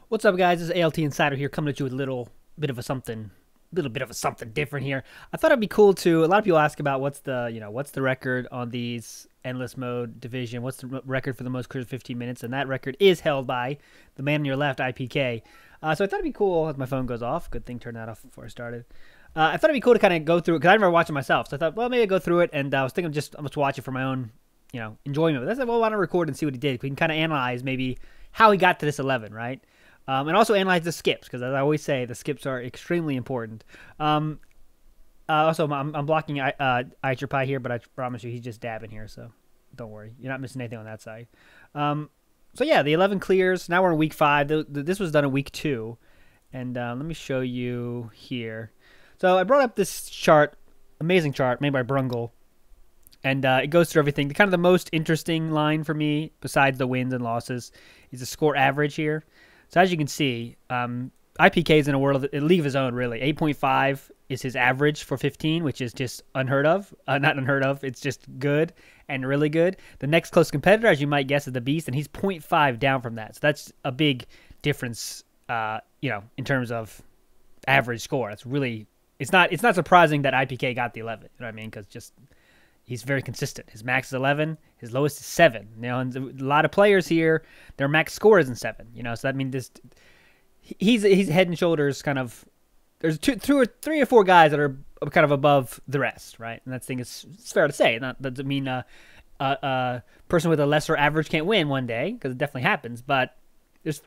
What's up, guys? This is ALT Insider here, coming at you with a little bit of a something different here. I thought it'd be cool to. A lot of people ask about what's the record on these endless mode division. What's the record for the most clears 15 minutes? And that record is held by the man on your left, iiPK. So I thought it'd be cool as my phone goes off. Good thing turned that off before I started. I thought it'd be cool to kind of go through it because I never watched it myself. So I thought, well, maybe I'd go through it, and I was thinking I'm just watch it for my own, enjoyment. But I said, well, why don't I record and see what he did? We can kind of analyze maybe how he got to this 11, right? And also analyze the skips, because as I always say, the skips are extremely important. Also, I'm blocking iiPK's here, but I promise you he's just dabbing here, so don't worry. You're not missing anything on that side. So yeah, the 11 clears. Now we're in week 5. This was done in week 2. And let me show you here. So I brought up this chart, amazing chart, made by Brungle. And it goes through everything. Kind of the most interesting line for me, besides the wins and losses, is the score average here. So as you can see, iiPK is in a league of his own, really. 8.5 is his average for 15, which is just unheard of. Not unheard of. It's just good and really good. The next close competitor, as you might guess, is the Beast, and he's 0.5 down from that. So that's a big difference, in terms of average score. It's really, it's not surprising that iiPK got the 11. You know what I mean? Because just he's very consistent. His max is 11. His lowest is 7. And a lot of players here, their max score isn't 7. So that means he's head and shoulders kind of. There's 3 or 4 guys that are kind of above the rest, right? And that thing is, it's fair to say. That doesn't mean a person with a lesser average can't win one day, because it definitely happens. But there's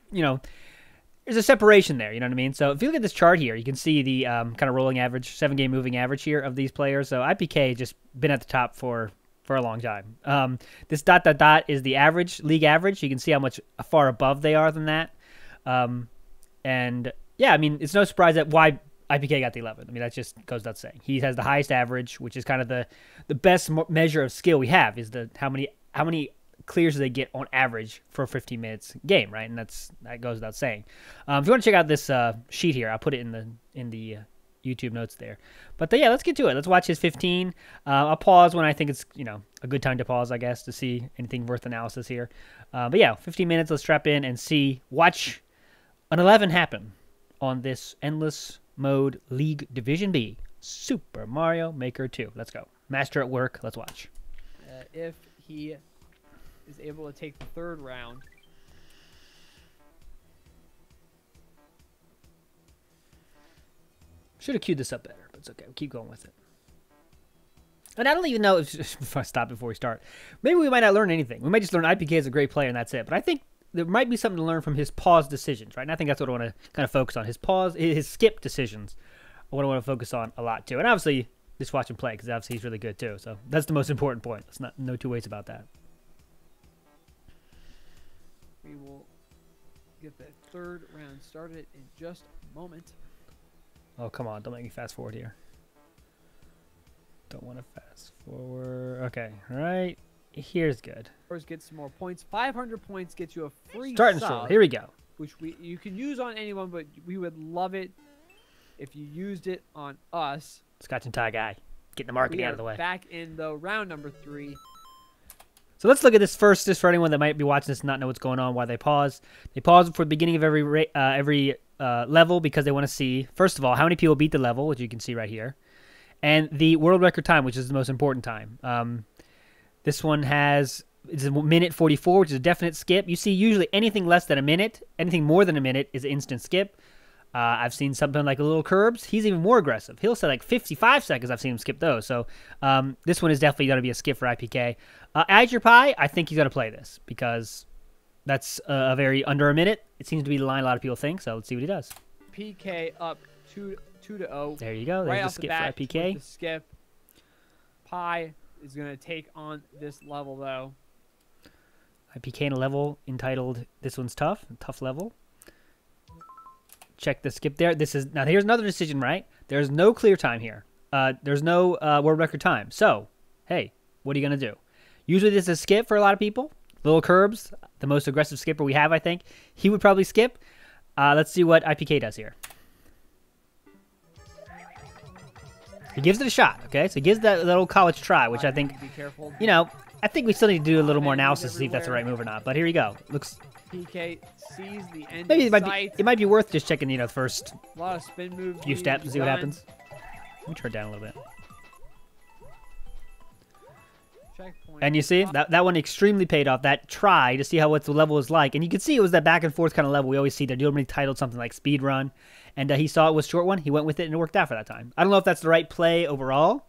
a separation there. You know what I mean? So if you look at this chart here, you can see the kind of rolling average, 7-game moving average here of these players. So iiPK has just been at the top for a long time. This ... is the average, league average. You can see how much far above they are than that. And yeah, I mean, it's no surprise that why iiPK got the 11. I mean, that just goes without saying. He has the highest average, which is kind of the best measure of skill we have, is how many clears do they get on average for a 15 minutes game, right? And that goes without saying. If you want to check out this sheet here, I'll put it in the YouTube notes there. But yeah, let's get to it. Let's watch his 15. I'll pause when I think it's a good time to pause, I guess, to see anything worth analysis here. But yeah, 15 minutes. Let's strap in and watch an 11 happen on this endless mode League Division B, Super Mario Maker 2. Let's go. Master at work. Let's watch. If he is able to take the 3rd round. Should have queued this up better, but it's okay. We'll keep going with it. And I don't even know if I stop before we start. Maybe we might not learn anything. We might just learn iiPK is a great player and that's it. But I think there might be something to learn from his pause decisions, right? And I think that's what I want to kind of focus on. His skip decisions are what I want to focus on a lot too. And obviously, just watch him play, because obviously he's really good too. So that's the most important point. There's no two ways about that. We will get the 3rd round started in just a moment. Oh, come on. Don't make me fast forward here. Don't want to fast forward. Okay. All right. Here's good. First, get some more points. 500 points gets you a free Starting sub, strong. Here we go. which you can use on anyone, but we would love it if you used it on us. Scotch and tie guy. Getting the marketing out of the way. Back in the round number 3. So let's look at this first, just for anyone that might be watching this and not know what's going on, why they pause. They pause for the beginning of every level because they want to see, first of all, how many people beat the level, which you can see right here, and the world record time, which is the most important time. This one it's a minute 44, which is a definite skip. You see usually anything less than a minute, anything more than a minute is an instant skip. I've seen something like a little Curbs. He's even more aggressive. He'll say like 55 seconds. I've seen him skip those. So this one is definitely going to be a skip for iiPK. iiPK, I think he's going to play this because that's a very under a minute. It seems to be the line a lot of people think. So let's see what he does. PK up 2-0. There you go. There's right the off skip the bat, for iiPK. the skip. Pi is going to take on this level though. iiPK in a level entitled "This One's Tough." Tough level. Check the skip there. Now here's another decision, right? There's no clear time here. There's no world record time. So, hey, what are you gonna do? Usually this is a skip for a lot of people. Little Curbs, the most aggressive skipper we have, I think. He would probably skip. Let's see what iiPK does here. He gives it a shot, okay? So he gives that little college try, which I think, Be careful. I think we still need to do a little more analysis to see if that's the right move or not. But here you go. PK sees the end Maybe in sight. it might be worth just checking, the first A lot of spin moves. few steps and see what happens. Let me turn it down a little bit. Checkpoint. And you see, that one extremely paid off. That try to see how what the level was like. And you can see it was that back and forth kind of level we always see. They're normally titled something like Speed Run. And he saw it was short one. He went with it and it worked out for that time. I don't know if that's the right play overall,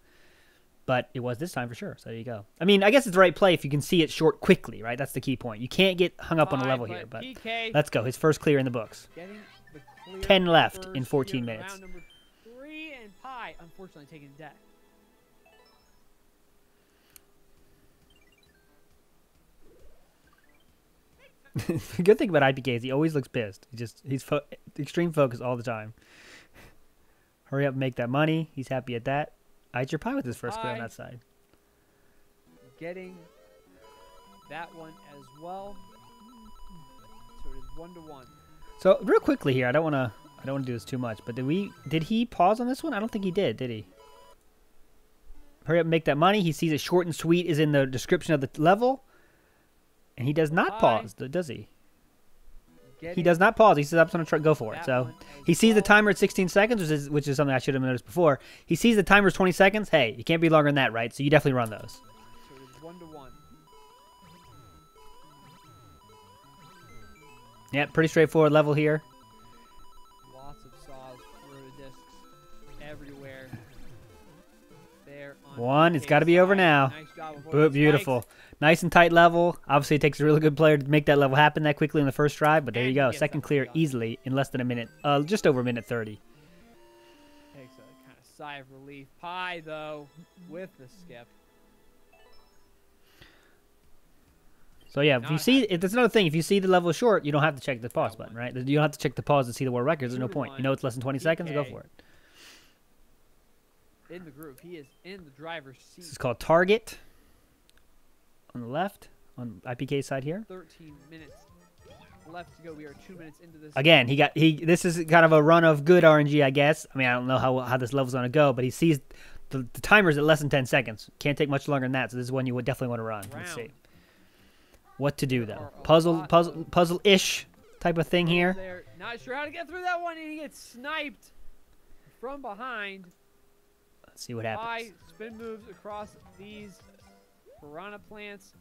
but it was this time for sure. So there you go. I mean, I guess it's the right play if you can see it short quickly, right? That's the key point. You can't get hung up on a level here. But PK let's go. His first clear in the books. getting the clear 10 left in first 14 here, minutes. Round number 3, and Pi unfortunately taking deck. The good thing about iiPK is he always looks pissed. He's extreme focus all the time. Hurry up and make that money. He's happy at that. Your Pie with his first clear on that side. Getting that one as well. So it is 1-1. So real quickly here, I don't want to do this too much, but did he pause on this one? I don't think he did he? Hurry up and make that money. He sees it short and sweet is in the description of the level. And he does not pause, does he? He does not pause. He says, I'm going to go for it. So he sees the timer at 16 seconds, which is something I should have noticed before. He sees the timer is 20 seconds. Hey, you can't be longer than that, right? So you definitely run those. So it is 1-1. Yeah, pretty straightforward level here. Lots of saws, discs everywhere. There on One, it's got to be over now. Nice job of Beautiful. Nice and tight level. Obviously, it takes a really good player to make that level happen that quickly in the first drive, but there you go. Second clear easily in less than a minute. Just over a minute 30. Takes a kind of sigh of relief. Pi, though, with the skip. So, yeah, that's another thing. If you see the level is short, you don't have to check the pause button, right? You don't have to check the pause to see the world records. There's no point. You know it's less than 20 seconds, go for it. In the group. He is in the driver's seat. This is called Target. On the left, on iiPK's side here. 13 minutes left to go. We are 2 minutes into this. Again, this is kind of a run of good RNG, I guess. I mean, I don't know how this level's going to go, but he sees the timer's at less than 10 seconds. Can't take much longer than that, so this is one you would definitely want to run. Let's see. What to do, though. Puzzle-ish type of thing here. There. Not sure how to get through that one, and he gets sniped from behind. Let's see what happens. Pi spin moves across these piranha plants.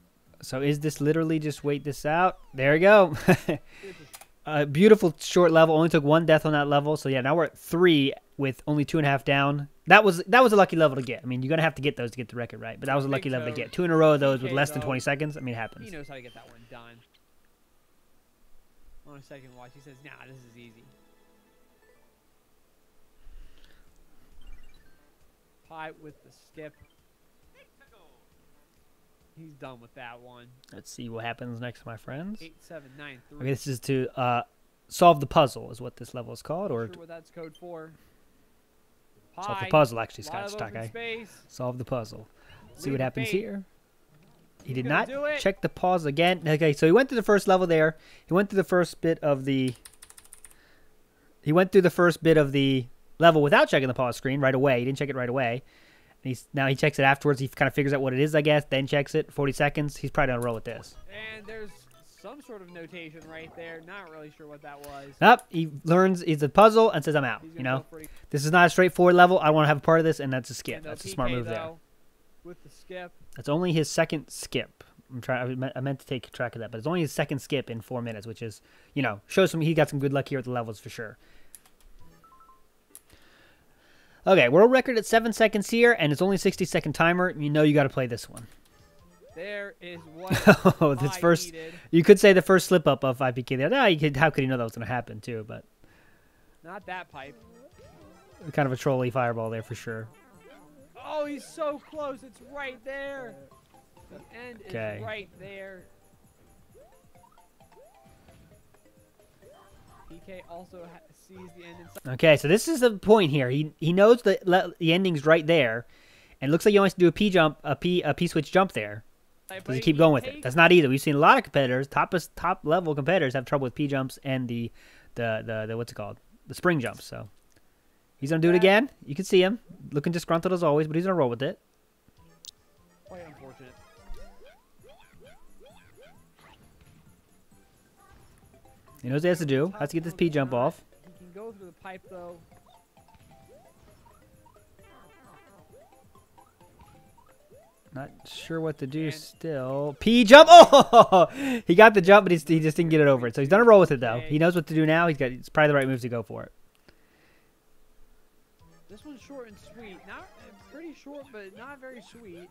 So is this literally just wait this out? There you go. Beautiful short level. Only took 1 death on that level. So yeah, now we're at 3 with only 2.5 down. That was a lucky level to get. I mean, you're gonna have to get those to get the record right, but that was a lucky level to get. 2 in a row of those with less than 20 seconds. I mean, it happens. He knows how to get that one done. On a second watch, he says, "Nah, this is easy." Pi with the skip. He's done with that one. Let's see what happens next, my friends. 8, 7, 9, 3. Okay, this is to solve the puzzle, is what this level is called, or Not sure what that's code for. solve the puzzle. Actually, Scott space. Solve the puzzle. Let's see what happens here. He did gonna not check the pause again. Okay, so he went through the first level there. He went through the first bit of the. He went through the first bit of the level without checking the pause screen right away. He didn't check it right away. Now he checks it afterwards. He kind of figures out what it is, I guess, then checks it. 40 seconds. He's probably going to roll with this. And there's some sort of notation right there. Not really sure what that was. Nope. He learns it's a puzzle and says, I'm out. You know, this is not a straightforward level. I want to have a part of this, and that's a skip. That's a smart move there. With the skip. That's only his second skip. I meant to take track of that, but it's only his second skip in 4 minutes, which is, you know, shows he got some good luck here with the levels for sure. Okay, world record at 7 seconds here, and it's only 60-second timer. You know you got to play this one. There is what oh, this first. Needed. You could say the first slip up of iiPK there. No, how could you know that was going to happen too? But not that pipe. Kind of a trolly fireball there for sure. Oh, he's so close. It's right there. The end is right there. PK also sees the end inside. Okay, so this is the point here. He knows the ending's right there, and it looks like he wants to do a P jump, a P switch jump there. Does he keep going with it? That's not easy. We've seen a lot of competitors, top level competitors, have trouble with P jumps and the what's it called, the spring jumps. So he's gonna do it again. You can see him looking disgruntled as always, but he's gonna roll with it. Quite unfortunate. He knows what he has to do. Has to get this P jump off. He can go through the pipe though. Not sure what to do still. P jump. Oh, he got the jump, but he just didn't get it over it. So he's done a roll with it though. He knows what to do now. It's probably the right moves to go for it. This one's short and sweet. Not pretty short, but not very sweet.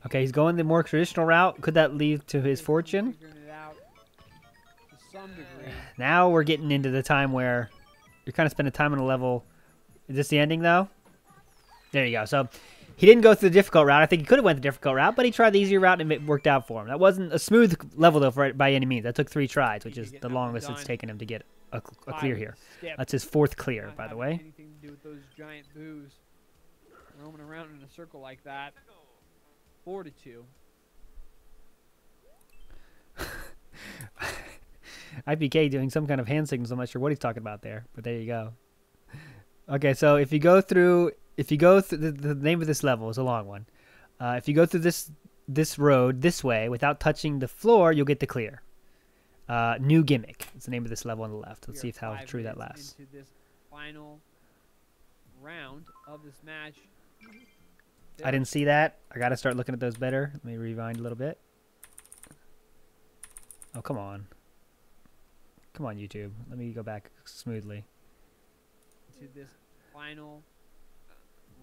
Okay, he's going the more traditional route. Could that lead to his fortune? Figuring it out to some degree. Now we're getting into the time where you're kind of spending time on a level. Is this the ending though? There you go. So he didn't go through the difficult route. I think he could have went the difficult route, but he tried the easier route and it worked out for him. That wasn't a smooth level though by any means. That took 3 tries, which is the longest it's taken him to get a clear here. That's his 4th clear, by the way. Anything to do with those giant boos roaming around in a circle like that. 4-2. iiPK doing some kind of hand signals. I'm not sure what he's talking about there, but there you go. Okay, so if you go through the name of this level is a long one. If you go through this road this way without touching the floor, you'll get the clear. New gimmick. It's the name of this level on the left. Let's see how true that lasts. Into this final round of this match. I didn't see that. I got to start looking at those better. Let me rewind a little bit. Oh, come on. Come on, YouTube. Let me go back smoothly. To this final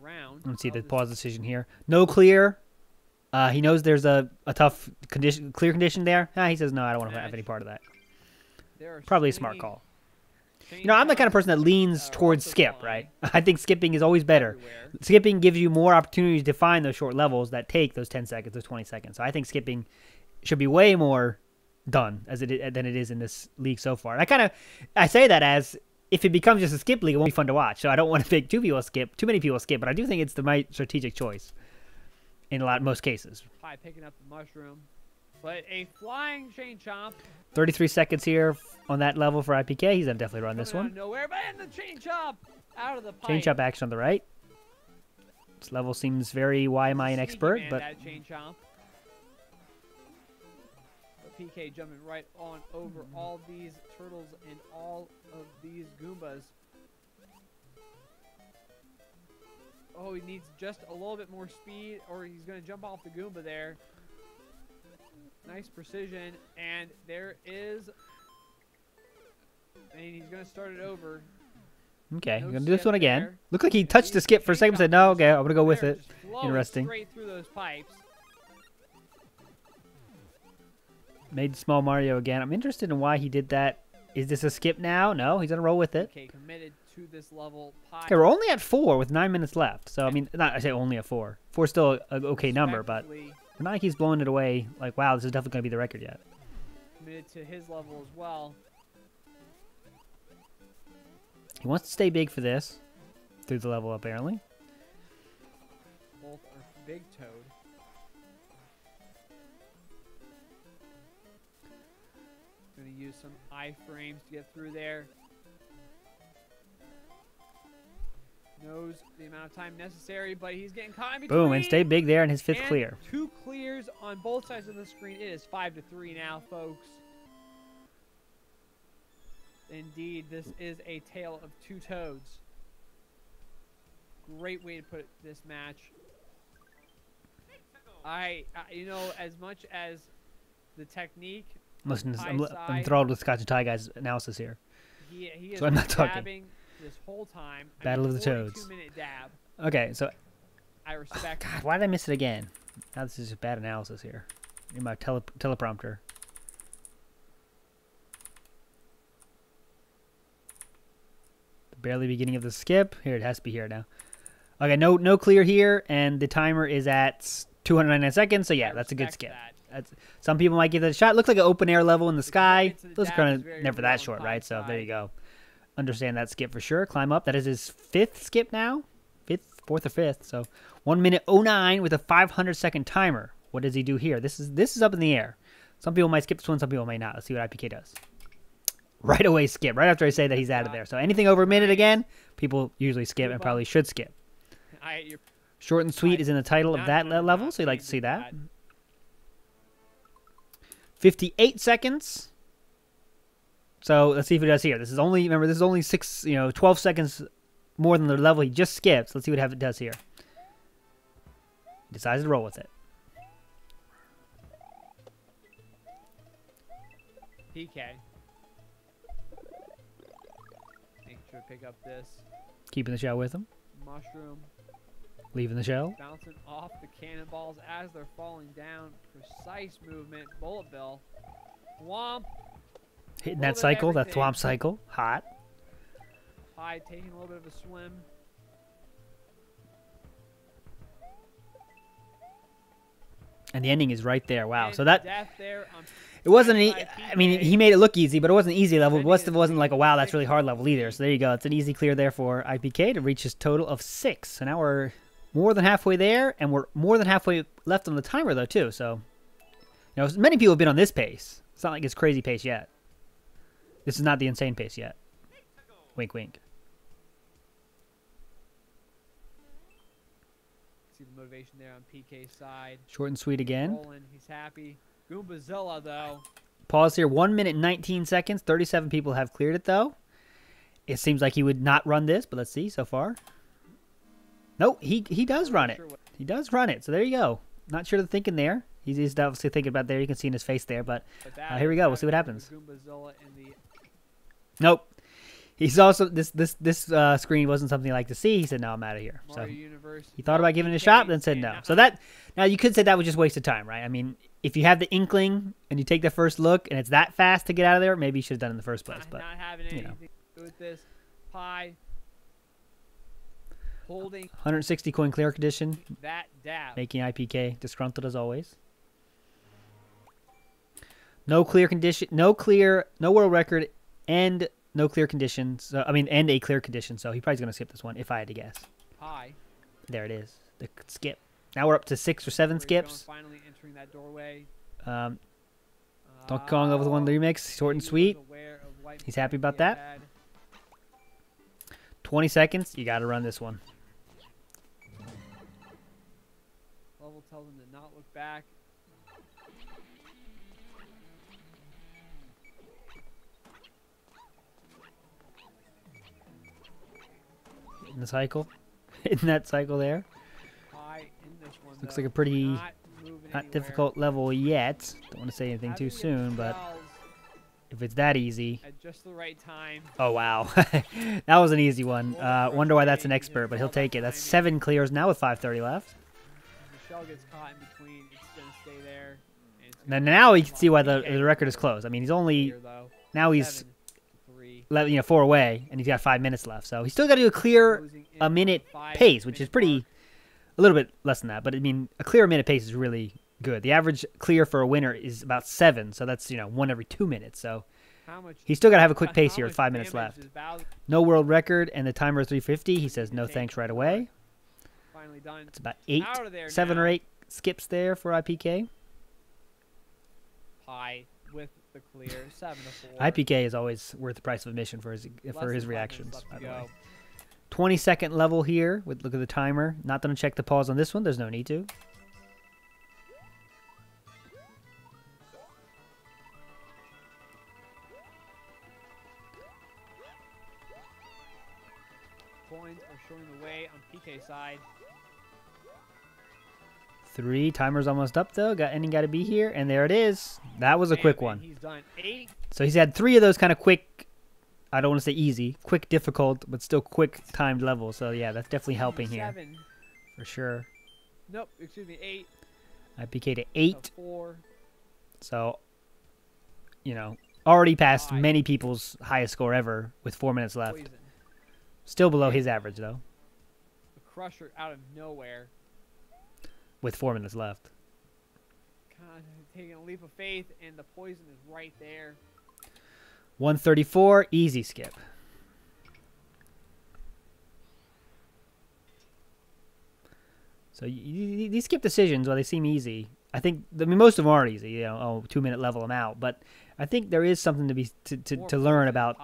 round. Let's see the pause decision here. No clear. He knows there's a tough clear condition there. He says, no, I don't want to have any part of that. Probably a smart call. You know, I'm the kind of person that leans towards skip, right? I think skipping is always better. Skipping gives you more opportunities to find those short levels that take those 10 seconds, those 20 seconds. So I think skipping should be way more done than it is in this league so far. I say that as if it becomes just a skip league, it won't be fun to watch. So I don't want to make too many people skip, but I do think it's the right strategic choice in most cases. Pie picking up the mushroom, but a flying chain chomp. 33 seconds here on that level for iiPK. He's gonna definitely run this one. Out of nowhere, and the chain chomp out of the pipe. Chain chomp action on the right. This level seems very why am I an expert, but that chain chomp. But PK jumping right on over all these turtles and all of these Goombas. Oh, he needs just a little bit more speed, or he's going to jump off the Goomba there. Nice precision, and there is... And he's going to start it over. Okay, he's going to do this one again. Looked like he touched the skip for a second, said, no, okay, I'm going to go with it. Interesting. Straight through those pipes. Made small Mario again. I'm interested in why he did that. Is this a skip now? No, he's going to roll with it. Okay, committed to this level. Okay, we're only at 4 with 9 minutes left. So, I mean, I say only at 4. 4 is still an okay number, but it's not like he's blowing it away like, wow, this is definitely going to be the record yet. Committed to his level as well. He wants to stay big for this. Through the level, apparently. Both are Big Toad. Going to use some iframes to get through there. Knows the amount of time necessary, but he's getting caught in between. Boom, and stay big there in his 5th clear. 2 clears on both sides of the screen. It is 5-3 now, folks. Indeed, this is a tale of 2 toads. Great way to put this match. You know, as much as the technique. Listen, I'm enthralled with Scotch and Tie Guy's analysis here. He is so I'm not talking. This whole time. Battle of the Toads. 2-minute dab. Okay, so. I respect. God, why did I miss it again? Now this is just bad analysis here. In my teleprompter. The barely beginning of the skip. Here, it has to be here now. Okay, no clear here, and the timer is at 299 seconds. So yeah, that's a good skip. Some people might give that a shot. It looks like an open air level in the sky. Those are kind of never that short, right? So there you go. Understand that skip for sure. Climb up. That is his 5th skip now. 4th or 5th. So 1:09 with a 500-second timer. What does he do here? This is up in the air. Some people might skip this one. Some people may not. Let's see what iiPK does. Right away skip. Right after I say that he's out of there. So anything over a minute again, people usually skip and probably should skip. Short and sweet is in the title of that level, so you like to see that. 58 seconds. So let's see if it does here. This is only, remember, this is only 12 seconds more than the level he just skipped. So let's see what it does here. He decides to roll with it. PK. Make sure to pick up this Keeping the shell with him. mushroom. Leaving the shell. Bouncing off the cannonballs as they're falling down. Precise movement. Bullet bill. Womp. Hitting that cycle, that thwomp cycle. Hot. Pie taking a little bit of a swim. And the ending is right there. Wow. And So that, death there on it wasn't, side I mean, PK. he made it look easy, but it wasn't an easy level. It wasn't like a wow, that's really hard level either. So there you go. It's an easy clear there for iiPK to reach his total of 6. So now we're more than halfway there, and we're more than halfway left on the timer, though, too. So, you know, many people have been on this pace. It's not like it's crazy pace yet. This is not the insane pace yet. Wink, wink. See the motivation there on PK's side. Short and sweet again. Rolling. He's happy. Goombazilla, though. Pause here. 1 minute, 19 seconds. 37 people have cleared it, though. It seems like he would not run this, but let's see so far. Nope, he does run it. He does run it. So there you go. Not sure the thinking there. He's obviously thinking about there. You can see in his face there, but here we go. We'll see what happens. Goombazilla in the Nope. He's also this screen wasn't something I like to see. He said, "No, I'm out of here." So Mario Universe. he thought about giving it a shot, then said no. So that now you could say that was just wasted time, right? I mean, if you have the inkling and you take the first look and it's that fast to get out of there, maybe you should have done it in the first place. But not having anything you know. to do with this. Pie holding 160 coin clear condition, that dab. making iiPK disgruntled as always. No clear condition, no world record, and no clear conditions. And a clear condition. So he probably's gonna skip this one if I had to guess. Pie. There it is. The skip. Now we're up to 6 or 7 skips. Finally entering that doorway. Donkey Kong level 1 remix, short and sweet. He's happy about that. 20 seconds. You got to run this one. Level tells him to not look back. In the cycle. In that cycle there. Pie in this one, Looks though. like a pretty Not moving anywhere. difficult level yet. Don't want to say anything too soon, but if it's that easy. At just the right time. Oh, wow. That was an easy one. Wonder why that's an expert, but he'll take it. That's 7 clears now with 5:30 left. If the shell gets caught in between, it's going to stay there. And now you can see why the record is closed. I mean, he's only, now he's 4 away, and he's got 5 minutes left. So he's still got to do a clear a minute pace, which is pretty, a little bit less than that. But I mean, a clear minute pace is really good. The average clear for a winner is about 7, so that's 1 every 2 minutes. So he's still got to have a quick pace here with 5 minutes left. No world record, and the timer is 350. He says no thanks right away. Finally done. It's about 7 or 8 skips there for iiPK. Pie with the clear 7 to 4. iiPK is always worth the price of admission for his Less than 5 minutes reactions. left By to the way, go. 20-second level here. Look at the timer. Not going to check the pause on this one. There's no need to. Coins are showing the way on PK side. 3. Timer's almost up, though. Ending got to be here. And there it is. That was a quick one. He's done 8. So he's had 3 of those kind of quick, I don't want to say easy, quick, difficult, but still quick timed levels. So, yeah, that's definitely helping here. 7. For sure. Nope, excuse me, 8. iiPK to 8. To 4. So, already passed 5. many people's highest score ever with 4 minutes left. Poison. Still below his average, though, The crusher out of nowhere. with 4 minutes left. Kind of taking a leap of faith, and the poison is right there. 134, easy skip. So these skip decisions, while they seem easy, I mean, most of them are easy. 2-minute level them out. But I think there is something to learn about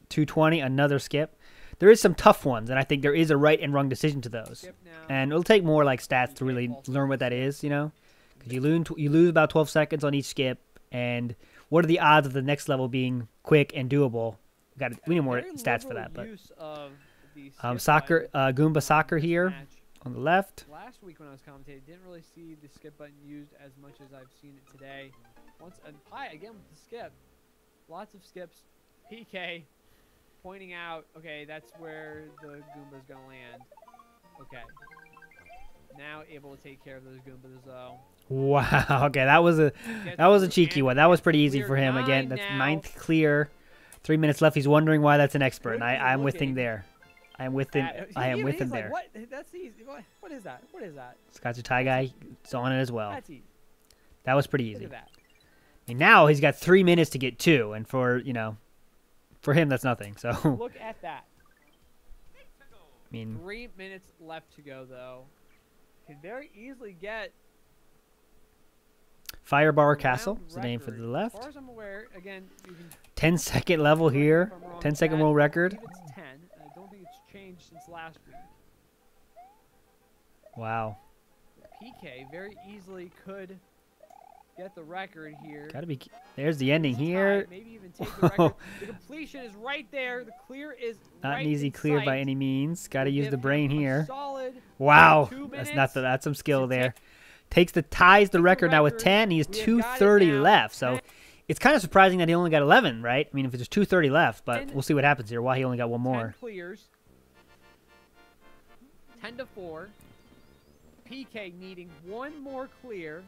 220, another skip. There is some tough ones, and I think there is a right and wrong decision to those. And it'll take more like stats to really learn what that is, Because you lose about 12 seconds on each skip, And what are the odds of the next level being quick and doable? We need more Very stats for liberal that. But use of the skip soccer, button Goomba on soccer this here match. on the left. Last week when I was commentating, didn't really see the skip button used as much as I've seen it today. Hi again with the skip. Lots of skips. PK pointing out, okay, that's where the Goomba's going to land. Okay. Now able to take care of those Goombas, though. Wow. Okay, that was a cheeky one. That was pretty easy for him. Again, that's now. 9th clear. 3 minutes left. He's wondering why that's an expert, and I'm with him there. I am with him. I am with him there. What? That's easy. What is that? What is that? Scotch Tie guy is on it as well. That's easy. That was pretty easy. Look at that. And now he's got 3 minutes to get 2, and for him that's nothing. So look at that. I mean, 3 minutes left to go though. Can very easily get Firebar round Castle is the name for record. the left. As far as I'm aware, again, you can 10-second level here. if I'm wrong 10-second with world that. I record. believe it's 10. I don't think it's changed since last week. Wow. PK very easily could get the record here. Gotta be. There's the ending Tie, here. maybe even take the record. The completion is right there. The clear is Not right an easy in clear sight. by any means. Gotta We'll use give the brain him a here. Solid Wow. 2 That's some skill to there. take Ties the the record now with record. 10. He has We have got it 2:30 now. left. So it's kind of surprising that he only got 11, right? I mean, if there's 2:30 left, but 10 we'll see what happens here. Why he only got one 10 more. clears. 10-4. PK needing one more clear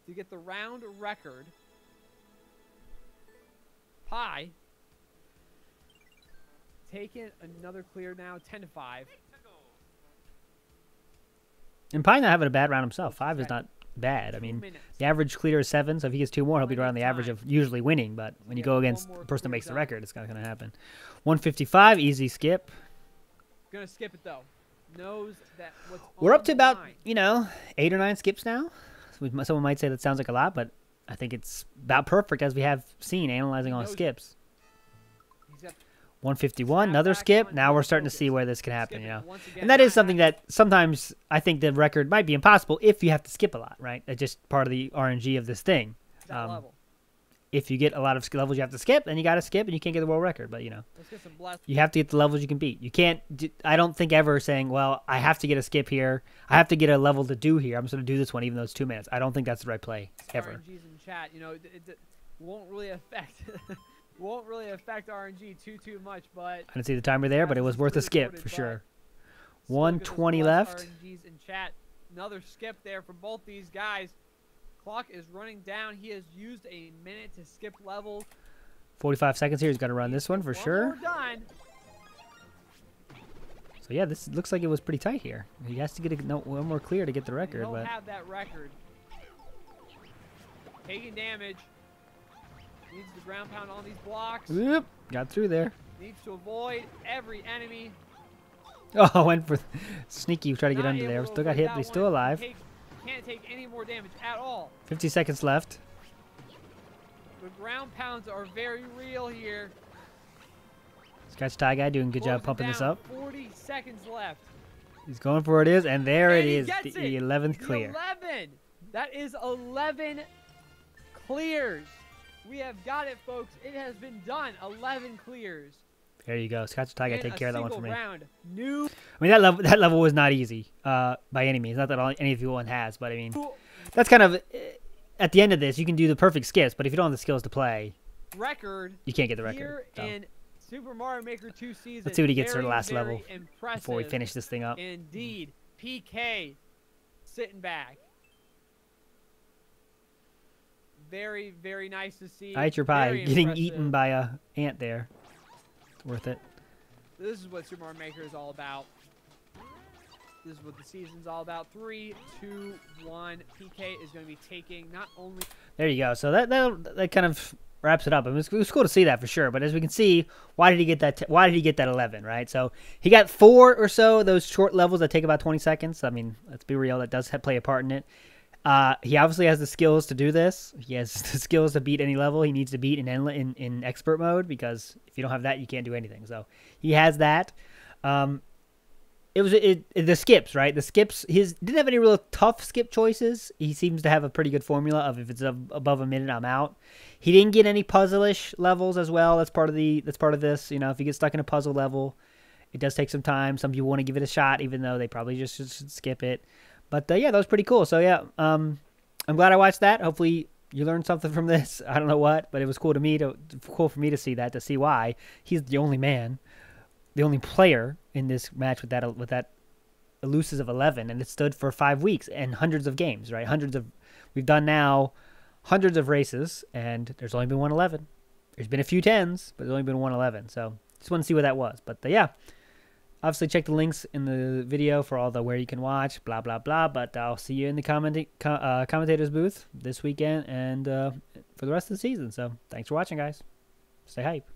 to get the round record. Pi taking another clear now, 10-5. And Pine not having a bad round himself. 5 is Okay. not bad. I 2 mean, minutes. the average clear is 7, so if he gets 2 more, he'll be Plenty around of the average time. of usually winning. But when you Yeah, go one against more the person that clear makes the zone. record, it's not going to happen. 155, easy skip. Gonna skip it though. Knows that what's We're on up to the about, line. 8 or 9 skips now. Someone might say that sounds like a lot, but I think it's about perfect as we have seen analyzing all knows it. skips. He's got 151, Snap another back skip. on, Now we're focus. starting to see where this can happen, skip you it know. once again. And that is Not something happy. that sometimes I think the record might be impossible if you have to skip a lot, right? That's just part of the RNG of this thing. That level. If you get a lot of levels you have to skip, then you got to skip and you can't get the world record. But, Let's get some blast. you have to get the levels you can beat. You can't, I don't think ever saying, well, I have to get a skip here. I have to get a level to do here. I'm just going to do this one even though it's 2 minutes. I don't think that's the right play, ever. RNGs in chat, it won't really affect RNG too much, but I didn't see the timer there, but it was worth a skip for sure. 120 left. RNGs in chat. Another skip there for both these guys. Clock is running down. He has used a minute to skip level. 45 seconds here. He's got to run this one for sure. More done. So yeah, this looks like it was pretty tight here. He has to get one more clear to get the record, He'll but have that record. Taking damage. Needs the ground pound on these blocks. whoop, got through there. Needs to avoid every enemy. Oh, went for sneaky, try to get Not under there. able to Still got avoid hit, that but he's still one. alive. Can't take any more damage at all. 50 seconds left. The ground pounds are very real here. Scratch Tie guy doing a good job Closing pumping this down. up. 40 seconds left. He's going for it is, and there And it he is, gets the it. 11th The clear. 11. That is 11 clears. We have got it, folks. It has been done. 11 clears. There you go. Scotch Tie guy, in take a care of that one for single me. round. New. I mean, that level was not easy by any means. Not that any of you one has, but I mean, that's kind of at the end of this. You can do the perfect skips, but if you don't have the skills to play, record you can't get the here record. So, in Super Mario Maker 2 season. let's see what he gets for Very, the last very level impressive before we finish this thing up. Indeed. PK sitting back. Very, very nice to see. I ate your pie. Very Getting impressive. eaten by a ant there. It's worth it. This is what Super Mario Maker is all about. This is what the season's all about. 3, 2, 1. PK is going to be taking not only. There you go. So that kind of wraps it up. I mean, it was cool to see that for sure. But as we can see, why did he get that? Why did he get that 11? Right. So he got 4 or so of those short levels that take about 20 seconds. I mean, let's be real. That does play a part in it. He obviously has the skills to do this. He has the skills to beat any level he needs to beat in expert mode, because if you don't have that, you can't do anything. So he has that. the skips, right? The skips, his didn't have any real tough skip choices. He seems to have a pretty good formula of if it's above a minute, I'm out. He didn't get any puzzle-ish levels as well. That's part of this. You know, if you get stuck in a puzzle level, it does take some time. Some people want to give it a shot, even though they probably just should skip it. But yeah, that was pretty cool. So yeah, I'm glad I watched that. Hopefully you learned something from this. I don't know what, but it was cool for me to see that, to see why he's the only man, the only player in this match with that elusive of 11, and it stood for 5 weeks and hundreds of games, right? We've done now hundreds of races, and there's only been 111. There's been a few 10s, but there's only been 111. So just want to see what that was. But yeah, obviously check the links in the video for all the where you can watch, blah, blah, blah. But I'll see you in the commentator's booth this weekend and for the rest of the season. So thanks for watching, guys. Stay hype.